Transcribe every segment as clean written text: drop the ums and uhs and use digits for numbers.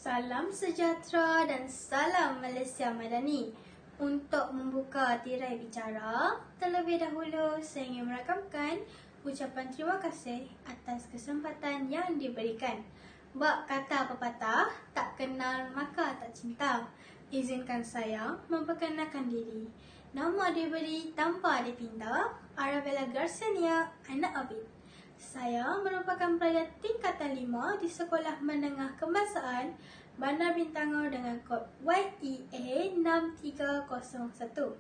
Salam sejahtera dan salam Malaysia Madani. Untuk membuka tirai bicara, terlebih dahulu saya ingin merakamkan ucapan terima kasih atas kesempatan yang diberikan. Bab kata pepatah, tak kenal maka tak cinta. Izinkan saya memperkenalkan diri. Nama diberi tanpa dipinta, Arabella Garcinia, anak Abid. Saya merupakan pelajar tingkatan 5 di Sekolah Menengah Kebangsaan Bandar Bintangor dengan kod YEA 6301.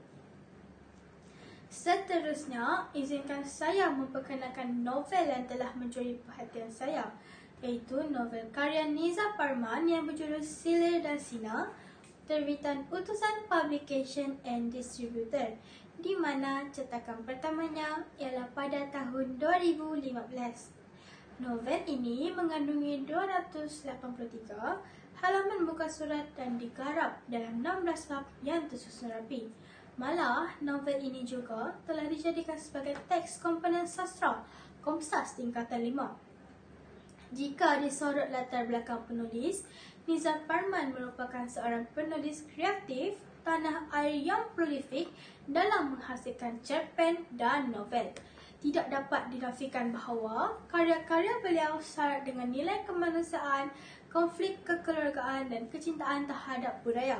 Seterusnya, izinkan saya memperkenalkan novel yang telah mencuri perhatian saya, iaitu novel karya Niza Parman yang berjudul Silir dan Sina, terbitan Utusan Publication and Distributor, di mana cetakan pertamanya ialah pada tahun 2015. Novel ini mengandungi 283 halaman muka surat dan digarap dalam 16 bab yang tersusun rapi. Malah, novel ini juga telah dijadikan sebagai teks komponen sastra Komsas tingkatan 5. Jika disorot latar belakang penulis, Niza Parman merupakan seorang penulis kreatif tanah air yang prolifik dalam menghasilkan cerpen dan novel. Tidak dapat dinafikan bahawa karya-karya beliau syarat dengan nilai kemanusiaan, konflik kekeluargaan dan kecintaan terhadap budaya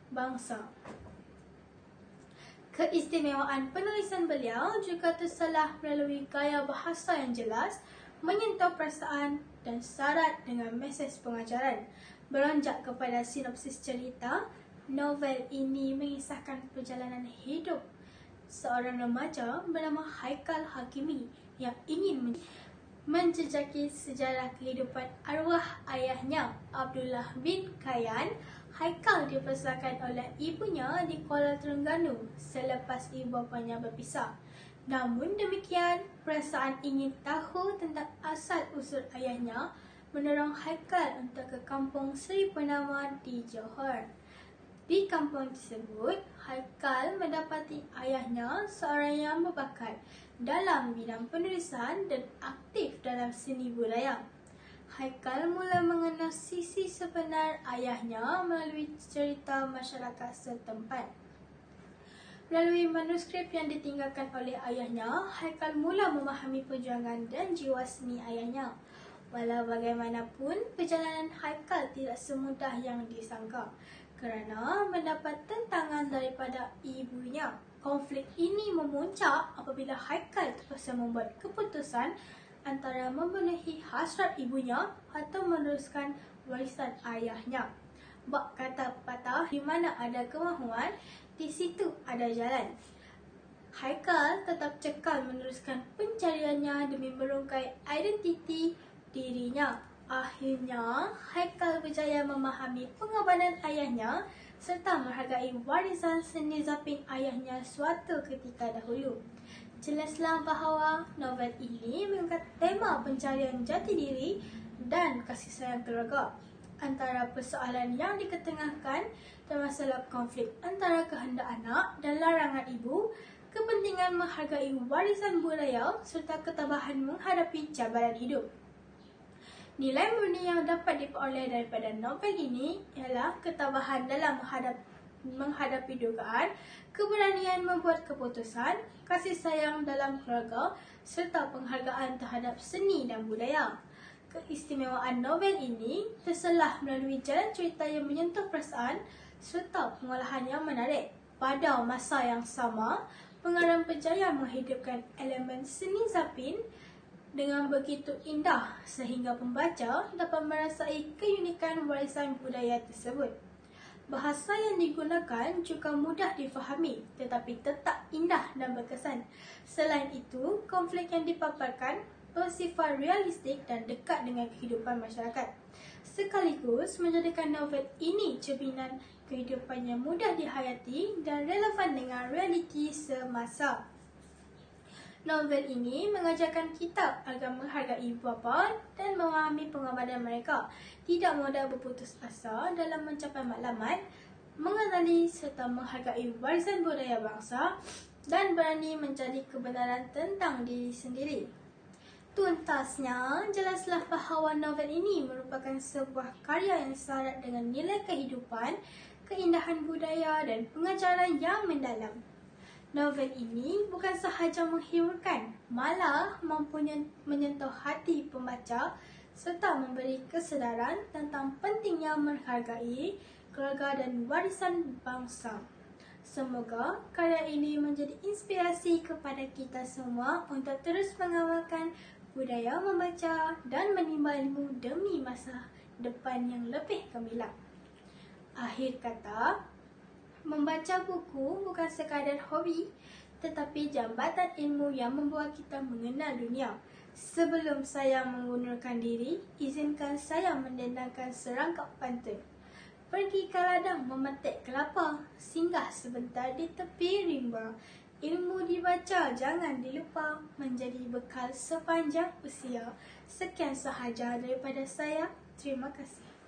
bangsa. Keistimewaan penulisan beliau juga terselah melalui gaya bahasa yang jelas, menyentuh perasaan dan syarat dengan mesej pengajaran. Beranjak kepada sinopsis cerita, novel ini mengisahkan perjalanan hidup seorang remaja bernama Haikal Hakimi yang ingin menjejaki sejarah kehidupan arwah ayahnya, Abdullah bin Kayan. Haikal dibesarkan oleh ibunya di Kuala Terengganu selepas ibu bapanya berpisah. Namun demikian, perasaan ingin tahu tentang asal-usul ayahnya mendorong Haikal untuk ke kampung Seri Purnama di Johor. Di kampung tersebut, Haikal mendapati ayahnya seorang yang berbakat dalam bidang penulisan dan aktif dalam seni budaya. Haikal mula mengenal sisi sebenar ayahnya melalui cerita masyarakat setempat. Melalui manuskrip yang ditinggalkan oleh ayahnya, Haikal mula memahami perjuangan dan jiwa seni ayahnya. Walau bagaimanapun, perjalanan Haikal tidak semudah yang disangka kerana mendapat tentangan daripada ibunya. Konflik ini memuncak apabila Haikal terpaksa membuat keputusan antara memenuhi hasrat ibunya atau meneruskan warisan ayahnya. Bab kata pepatah, di mana ada kemahuan, di situ ada jalan. Haikal tetap cekal meneruskan pencariannya demi merungkai identiti dirinya. Akhirnya, Haikal berjaya memahami pengorbanan ayahnya serta menghargai warisan seni zapin ayahnya suatu ketika dahulu. Jelaslah bahawa novel ini mengangkat tema pencarian jati diri dan kasih sayang keluarga. Antara persoalan yang diketengahkan dan masalah konflik antara kehendak anak dan larangan ibu, kepentingan menghargai warisan budaya serta ketabahan menghadapi cabaran hidup. Nilai murni yang dapat diperoleh daripada novel ini ialah ketabahan dalam menghadapi dugaan, keberanian membuat keputusan, kasih sayang dalam keluarga, serta penghargaan terhadap seni dan budaya. Keistimewaan novel ini terselah melalui jalan cerita yang menyentuh perasaan serta pengolahan yang menarik. Pada masa yang sama, pengarang berjaya menghidupkan elemen seni zapin dengan begitu indah sehingga pembaca dapat merasai keunikan warisan budaya tersebut. Bahasa yang digunakan juga mudah difahami tetapi tetap indah dan berkesan. Selain itu, konflik yang dipaparkan bersifat realistik dan dekat dengan kehidupan masyarakat, sekaligus menjadikan novel ini cerminan kehidupan yang mudah dihayati dan relevan dengan realiti semasa. Novel ini mengajarkan kita agar menghargai ibu bapa dan memahami pengorbanan mereka, tidak mudah berputus asa dalam mencapai matlamat, mengenali serta menghargai warisan budaya bangsa dan berani mencari kebenaran tentang diri sendiri. Tuntasnya, jelaslah bahawa novel ini merupakan sebuah karya yang syarat dengan nilai kehidupan, keindahan budaya dan pengajaran yang mendalam. Novel ini bukan sahaja menghiburkan, malah mampu menyentuh hati pembaca serta memberi kesedaran tentang pentingnya menghargai keluarga dan warisan bangsa. Semoga karya ini menjadi inspirasi kepada kita semua untuk terus mengamalkan budaya membaca dan menimba ilmu demi masa depan yang lebih gemilang. Akhir kata, membaca buku bukan sekadar hobi, tetapi jambatan ilmu yang membawa kita mengenal dunia. Sebelum saya mengundurkan diri, izinkan saya mendendangkan serangkap pantun. Pergi ke ladang memetik kelapa, singgah sebentar di tepi rimba. Ilmu dibaca jangan dilupa, menjadi bekal sepanjang usia. Sekian sahaja daripada saya. Terima kasih.